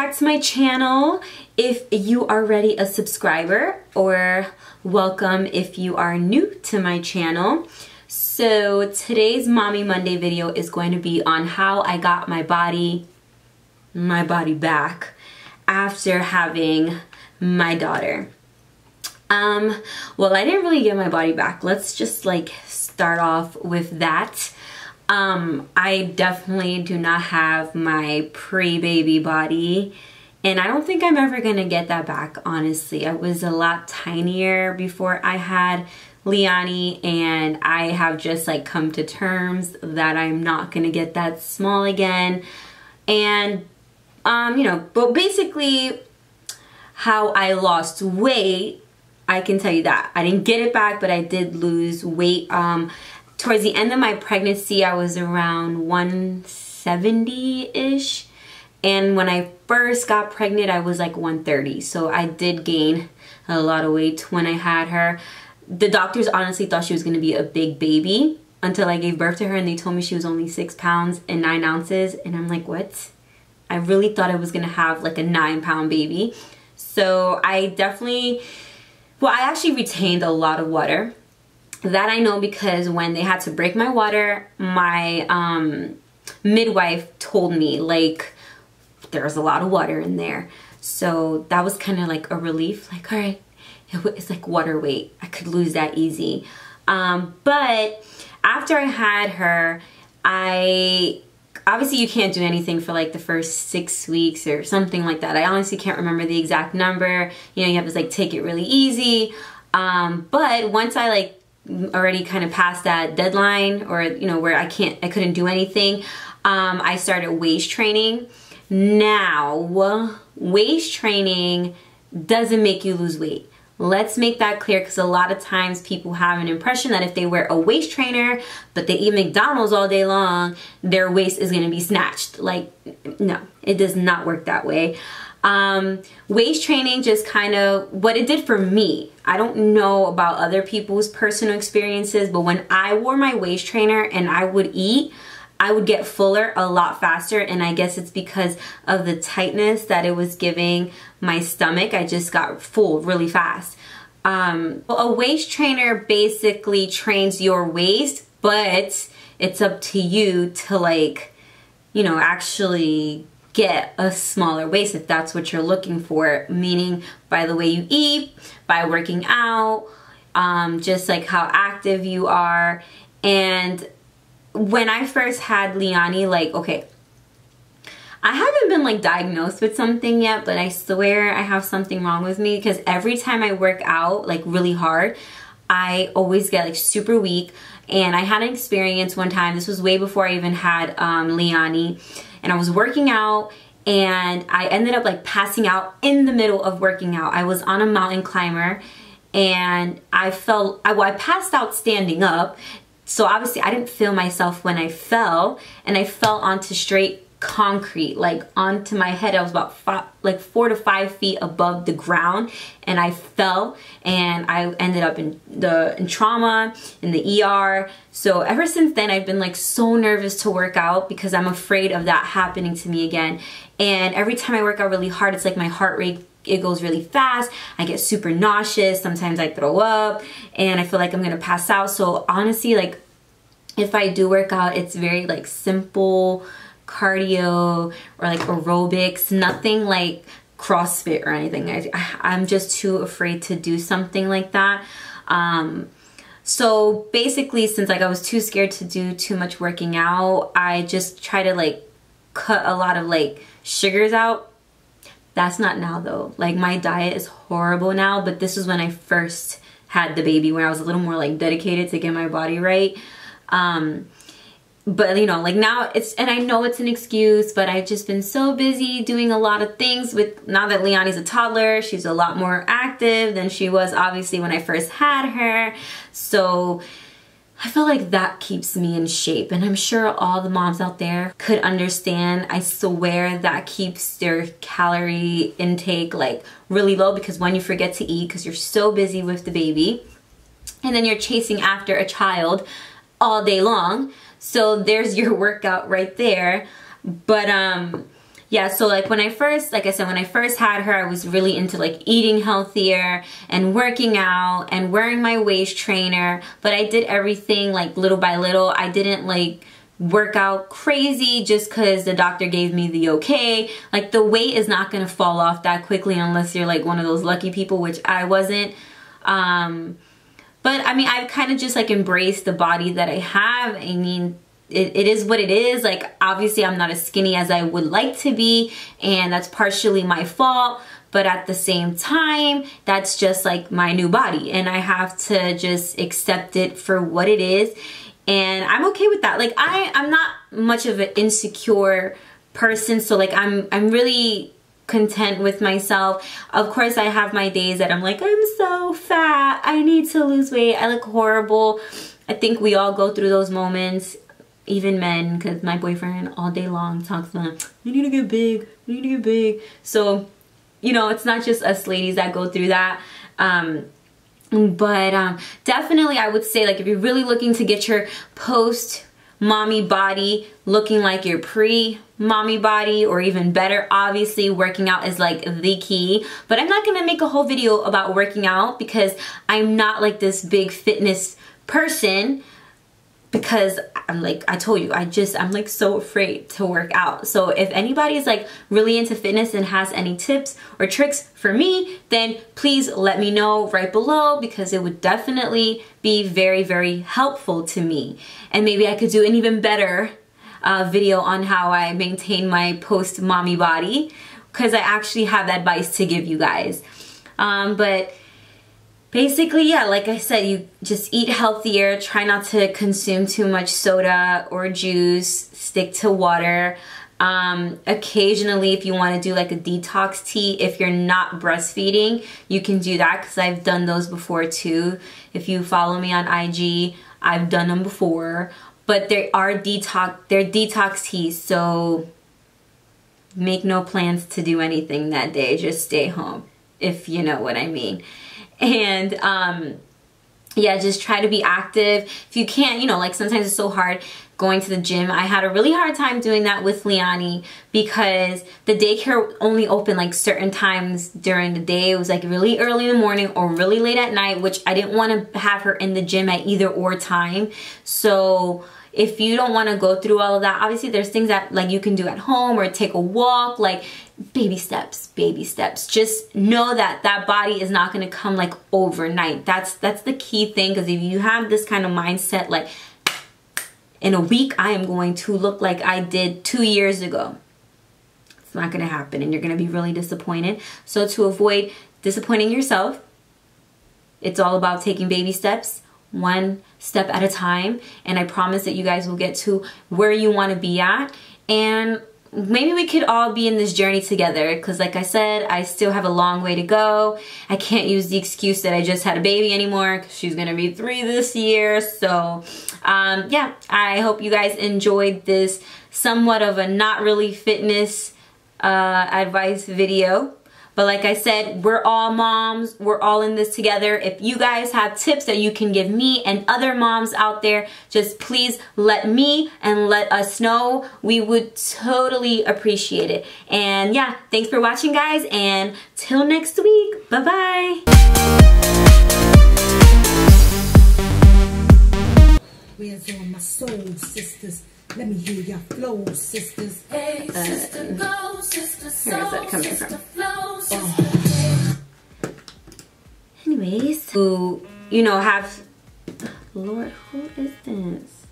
back to my channel if you are already a subscriber, or welcome if you are new to my channel. So today's Mommy Monday video is going to be on how I got my body back after having my daughter. Well, I didn't really get my body back. Let's just like start off with that. I definitely do not have my pre-baby body, and I don't think I'm ever gonna get that back, honestly. I was a lot tinier before I had Leonie, and I have just like come to terms that I'm not gonna get that small again. And you know, but basically how I lost weight, I can tell you that I didn't get it back, but I did lose weight. Towards the end of my pregnancy, I was around 170-ish. And when I first got pregnant, I was like 130. So I did gain a lot of weight when I had her. The doctors honestly thought she was going to be a big baby until I gave birth to her, and they told me she was only 6 pounds and 9 ounces. And I'm like, what? I really thought I was going to have like a 9-pound baby. So I definitely, well, I actually retained a lot of water. That I know because when they had to break my water, my midwife told me like there's a lot of water in there. So that was kind of like a relief, like, all right, it's like water weight. I could lose that easy. But after I had her, obviously you can't do anything for like the first 6 weeks or something like that. I honestly can't remember the exact number. You know, you have to like take it really easy. But once I like already kind of past that deadline, or you know, where I couldn't do anything, I started waist training. Now waist training doesn't make you lose weight. Let's make that clear, because a lot of times people have an impression that if they wear a waist trainer but they eat McDonald's all day long, their waist is going to be snatched. Like, no, it does not work that way. Waist training just kind of, what it did for me, I don't know about other people's personal experiences, but when I wore my waist trainer and I would eat, I would get fuller a lot faster. And I guess it's because of the tightness that it was giving my stomach. I just got full really fast. A waist trainer basically trains your waist, but it's up to you to, like, you know, actually get a smaller waist if that's what you're looking for, meaning by the way you eat, by working out, just like how active you are. And when I first had Leonie, like, okay, I haven't been like diagnosed with something yet, but I swear I have something wrong with me, because every time I work out like really hard, I always get like super weak. And I had an experience one time, this was way before I even had Leonie, and I was working out and I ended up like passing out in the middle of working out. I was on a mountain climber and I passed out standing up. So obviously I didn't feel myself when I fell, and I fell onto straight concrete, like onto my head. I was about 4 to 5 feet above the ground, and I fell, and I ended up in trauma, in the ER. So ever since then, I've been like so nervous to work out because I'm afraid of that happening to me again. And every time I work out really hard, it's like my heart rate, it goes really fast. I get super nauseous. Sometimes I throw up and I feel like I'm gonna pass out. So honestly, like, if I do work out, it's very like simple cardio or like aerobics, nothing like CrossFit or anything. I'm just too afraid to do something like that. So basically, since like I was too scared to do too much working out, I just try to like cut a lot of like sugars out. That's not now though. Like, my diet is horrible now, but this is when I first had the baby, when I was a little more like dedicated to get my body right. But you know, like now and I know it's an excuse, but I've just been so busy doing a lot of things with, now that Leonie's a toddler, she's a lot more active than she was obviously when I first had her. So I feel like that keeps me in shape, and I'm sure all the moms out there could understand. I swear that keeps their calorie intake like really low, because when you forget to eat because you're so busy with the baby, and then you're chasing after a child all day long. So there's your workout right there. But yeah, so like when I first, like I said, when I first had her, I was really into like eating healthier and working out and wearing my waist trainer, but I did everything like little by little. I didn't like work out crazy just because the doctor gave me the okay. Like the weight is not gonna fall off that quickly unless you're like one of those lucky people, which I wasn't. But I mean, I've kind of just like embraced the body that I have. I mean, it is what it is. Like, obviously I'm not as skinny as I would like to be, and that's partially my fault. But at the same time, that's just like my new body, and I have to just accept it for what it is. And I'm okay with that. Like, I'm not much of an insecure person, so like I'm really content with myself. Of course, I have my days that I'm like, I'm so fat, I need to lose weight, I look horrible. I think we all go through those moments, even men, because my boyfriend all day long talks about, you need to get big, you need to get big. So, you know, it's not just us ladies that go through that. But definitely I would say, like, if you're really looking to get your post mommy body looking like your pre-mommy body or even better, obviously working out is like the key. But I'm not gonna make a whole video about working out because I'm not like this big fitness person, because I'm like, I told you, I'm like so afraid to work out. So if anybody is like really into fitness and has any tips or tricks for me, then please let me know right below, because it would definitely be very, very helpful to me. And maybe I could do an even better video on how I maintain my post-mommy body, because I actually have advice to give you guys. But basically, yeah, like I said, you just eat healthier, try not to consume too much soda or juice, stick to water. Occasionally, if you want to do like a detox tea, if you're not breastfeeding, you can do that, because I've done those before too. If you follow me on IG, I've done them before. But they're detox teas, so make no plans to do anything that day. Just stay home, if you know what I mean. And yeah, just try to be active. If you can't, you know, like sometimes it's so hard going to the gym. I had a really hard time doing that with Liani because the daycare only opened like certain times during the day. It was like really early in the morning or really late at night, which I didn't want to have her in the gym at either or time. So if you don't want to go through all of that, obviously there's things that like you can do at home or take a walk, like baby steps, baby steps. Just know that that body is not going to come like overnight. That's the key thing, because if you have this kind of mindset, like in a week I am going to look like I did 2 years ago, it's not going to happen, and you're going to be really disappointed. So to avoid disappointing yourself, it's all about taking baby steps, one step at a time, and I promise that you guys will get to where you want to be at. And maybe we could all be in this journey together, because like I said, I still have a long way to go. I can't use the excuse that I just had a baby anymore, because she's gonna be 3 this year. So yeah, I hope you guys enjoyed this somewhat of a not really fitness advice video. But like I said, we're all moms. We're all in this together. If you guys have tips that you can give me and other moms out there, just please let me and let us know. We would totally appreciate it. And yeah, thanks for watching, guys. And till next week, bye-bye. Where's all my soul sisters? Let me hear your flow, sisters. Hey, sister, go, sister, soul, where's that coming sister, from? flow, sister. Anyways, who, you know, have, Lord, who is this?